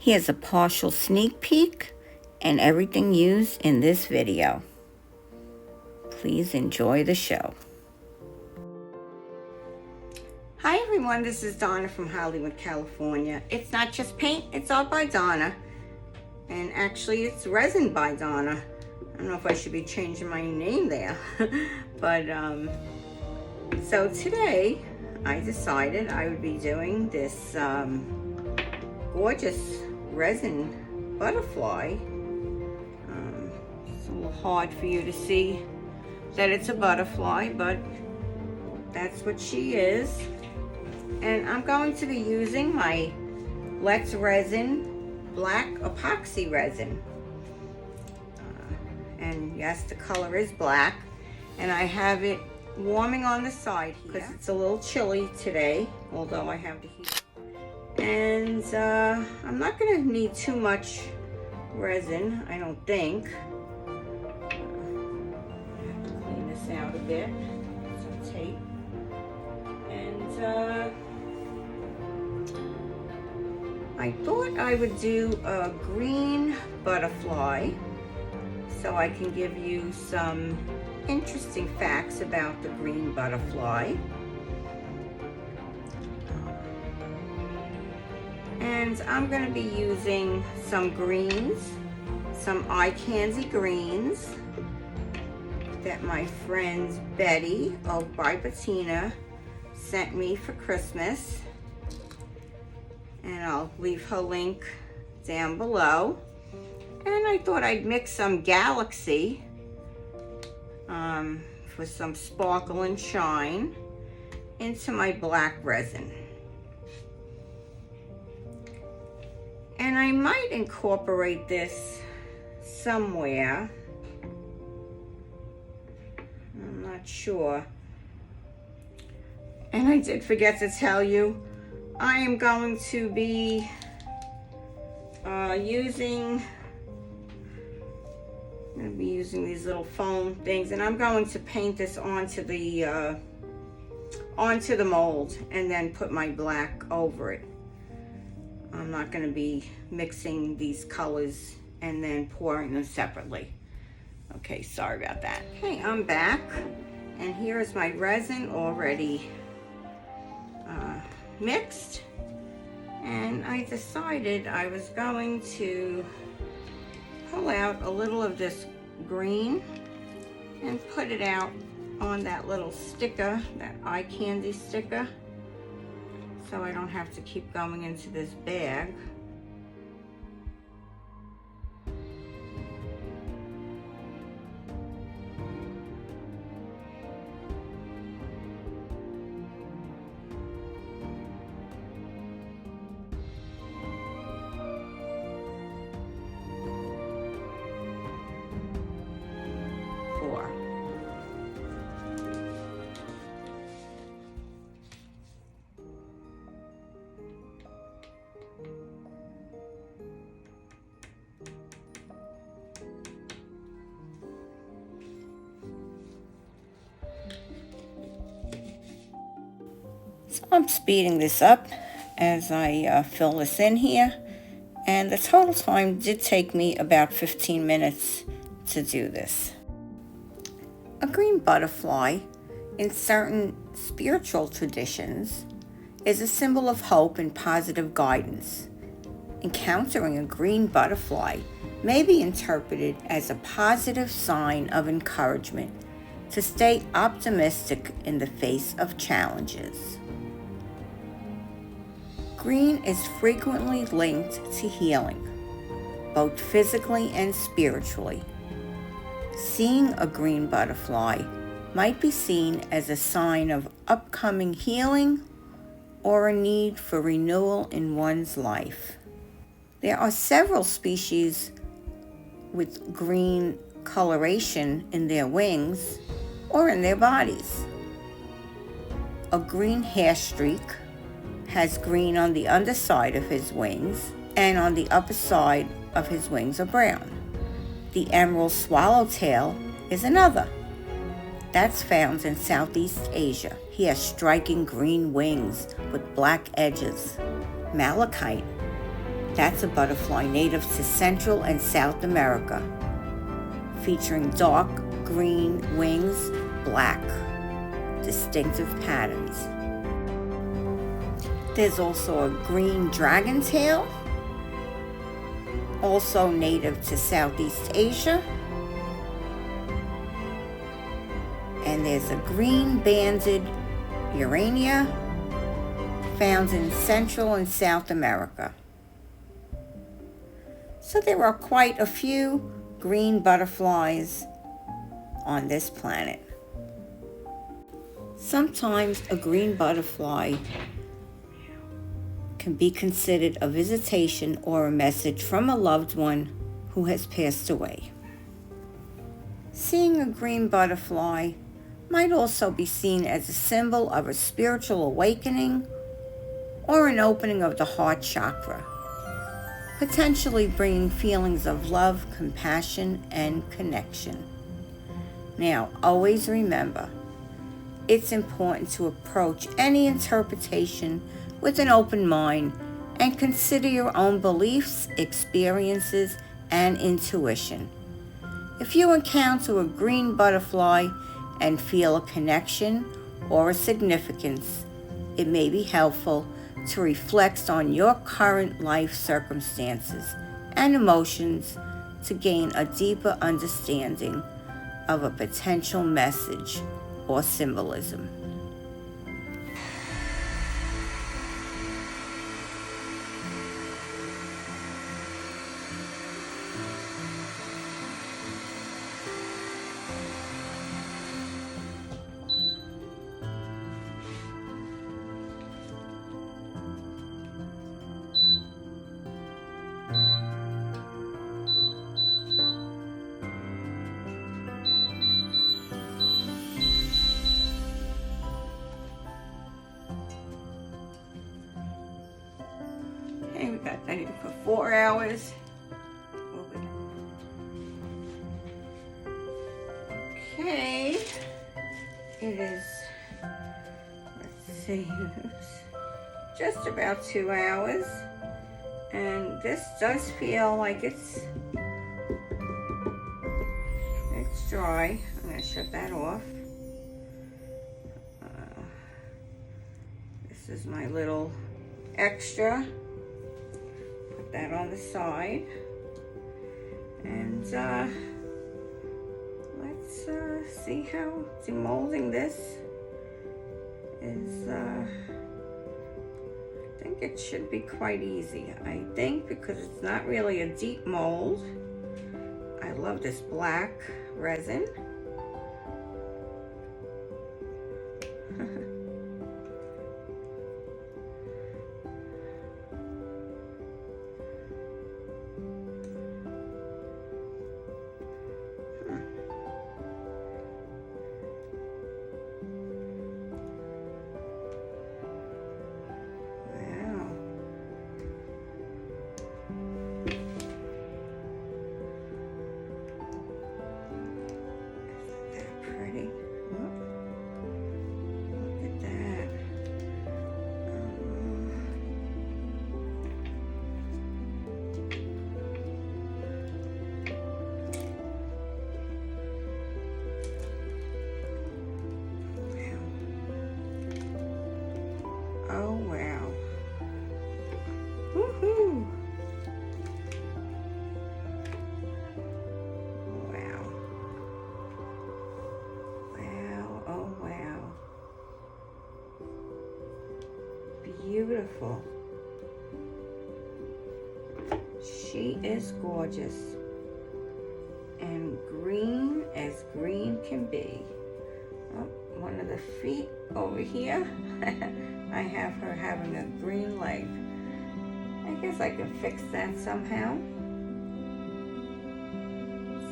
Here's a partial sneak peek and everything used in this video. Please enjoy the show. Hi everyone, this is Donna from Hollywood, California. It's not just paint, it's art by Donna. And actually it's resin by Donna. I don't know if I should be changing my name there. But so today I decided I would be doing this gorgeous resin butterfly. It's a little hard for you to see that it's a butterfly, but that's what she is. And I'm going to be using my Let's Resin black epoxy resin. And yes, the color is black. And I have it warming on the side here because it's a little chilly today, although I have the heat. And I'm not going to need too much resin, I don't think. I have to clean this out a bit. Some tape. And I thought I would do a green butterfly so I can give you some interesting facts about the green butterfly. And I'm going to be using some greens, some eye candy greens that my friend Betty by Bettina sent me for Christmas. And I'll leave her link down below. And I thought I'd mix some Galaxy for some sparkle and shine into my black resin. And I might incorporate this somewhere. I'm not sure. And I did forget to tell you, I am going to be using these little foam things, and I'm going to paint this onto the mold and then put my black over it. I'm not going to be mixing these colors and then pouring them separately. Okay, sorry about that. Okay, I'm back, and here is my resin already mixed. And I decided I was going to pull out a little of this green and put it out on that little sticker, that eye candy sticker, so I don't have to keep going into this bag. So I'm speeding this up as I fill this in here, and the total time did take me about 15 minutes to do this. A green butterfly in certain spiritual traditions is a symbol of hope and positive guidance. Encountering a green butterfly may be interpreted as a positive sign of encouragement to stay optimistic in the face of challenges. Green is frequently linked to healing, both physically and spiritually. Seeing a green butterfly might be seen as a sign of upcoming healing or a need for renewal in one's life. There are several species with green coloration in their wings or in their bodies. A green hair streak has green on the underside of his wings, and on the upper side of his wings are brown. The emerald swallowtail is another. That's found in Southeast Asia. He has striking green wings with black edges. Malachite That's a butterfly native to Central and South America, featuring dark green wings, black, distinctive patterns. There's also a green dragon tail, also native to Southeast Asia. And there's a green banded urania found in Central and South America. So there are quite a few green butterflies on this planet. Sometimes a green butterfly can be considered a visitation or a message from a loved one who has passed away. Seeing a green butterfly might also be seen as a symbol of a spiritual awakening or an opening of the heart chakra, potentially bringing feelings of love, compassion, and connection. Now, always remember, it's important to approach any interpretation with an open mind and consider your own beliefs, experiences, and intuition. If you encounter a green butterfly and feel a connection or a significance, it may be helpful to reflect on your current life circumstances and emotions to gain a deeper understanding of a potential message or symbolism. Okay, we got that in for 4 hours. Okay, it is, let's see, just about 2 hours, and this does feel like it's dry. I'm going to shut that off. This is my little extra. Put that on the side, and let's see how demolding this is. I think it should be quite easy. I think because it's not really a deep mold. I love this black resin. Oh, wow. Woohoo! Wow. Wow, oh wow. Beautiful. She is gorgeous. And green as green can be. Oh, one of the feet over here. I have her having a green leg. I guess I can fix that somehow.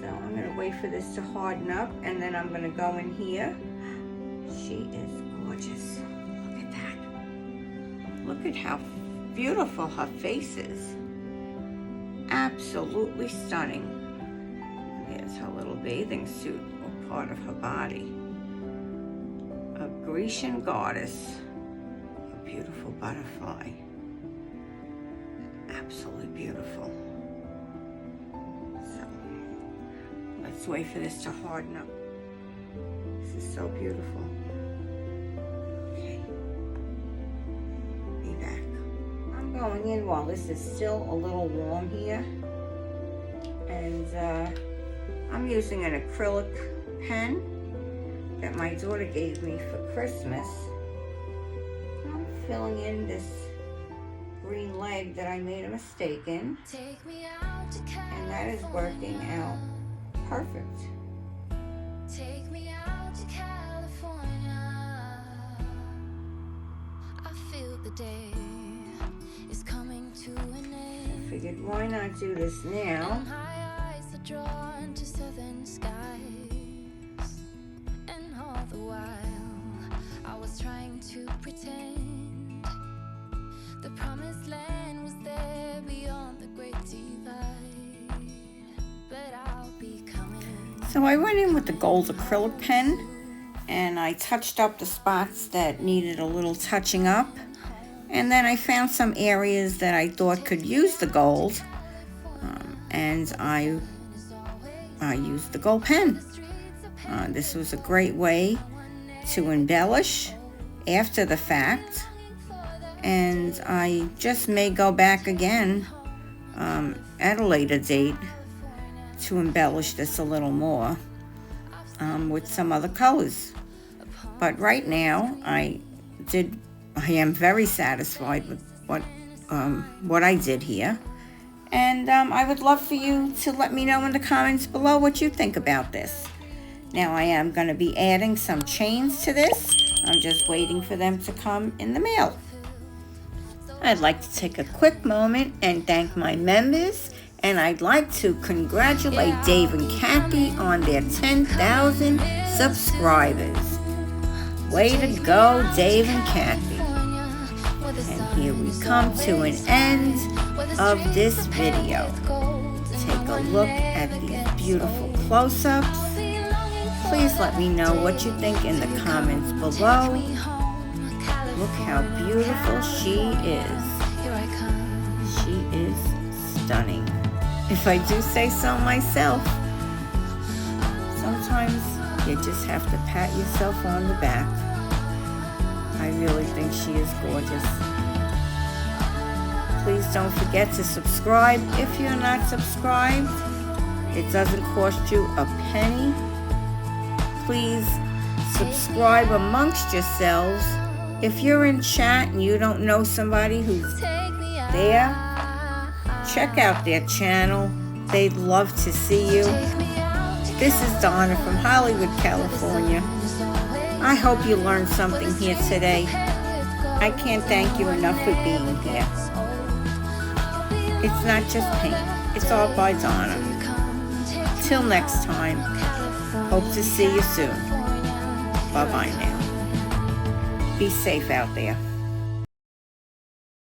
So I'm going to wait for this to harden up, and then I'm going to go in here. She is gorgeous. Look at that. Look at how beautiful her face is. Absolutely stunning. There's her little bathing suit, or part of her body. A Grecian goddess. Beautiful butterfly. Absolutely absolutely beautiful. So, let's wait for this to harden up. This is so beautiful. Okay. Be back. I'm going in while this is still a little warm here. And I'm using an acrylic pen that my daughter gave me for Christmas. I'm filling in this green leg that I made a mistake in, and that is working out perfect. Take me out to California. I feel the day is coming to an end. I figured, why not do this now? Drawn to southern skies, and all the while I was trying to pretend the promised land was there beyond the great divide, but I'll be coming. So I went in with the gold acrylic pen and I touched up the spots that needed a little touching up, and then I found some areas that I thought could use the gold, and I used the gold pen. This was a great way to embellish after the fact, and I just may go back again at a later date to embellish this a little more with some other colors. But right now I am very satisfied with what I did here. And I would love for you to let me know in the comments below what you think about this. Now I am going to be adding some chains to this. I'm just waiting for them to come in the mail. I'd like to take a quick moment and thank my members. And I'd like to congratulate Dave and Kathy on their 10,000 subscribers. Way to go, Dave and Kathy. And here we come to an end of this video. Take a look at these beautiful close-ups. Please let me know what you think in the comments below. Look how beautiful she is. She is stunning. If I do say so myself, sometimes you just have to pat yourself on the back. I really think she is gorgeous. Please don't forget to subscribe if you're not subscribed. It doesn't cost you a penny. Please subscribe amongst yourselves. If you're in chat and you don't know somebody who's there, check out their channel. They'd love to see you. This is Donna from Hollywood, California. I hope you learned something here today. I can't thank you enough for being here. It's not just paint. It's all by Donna. Till next time, hope to see you soon. Bye-bye now. Be safe out there.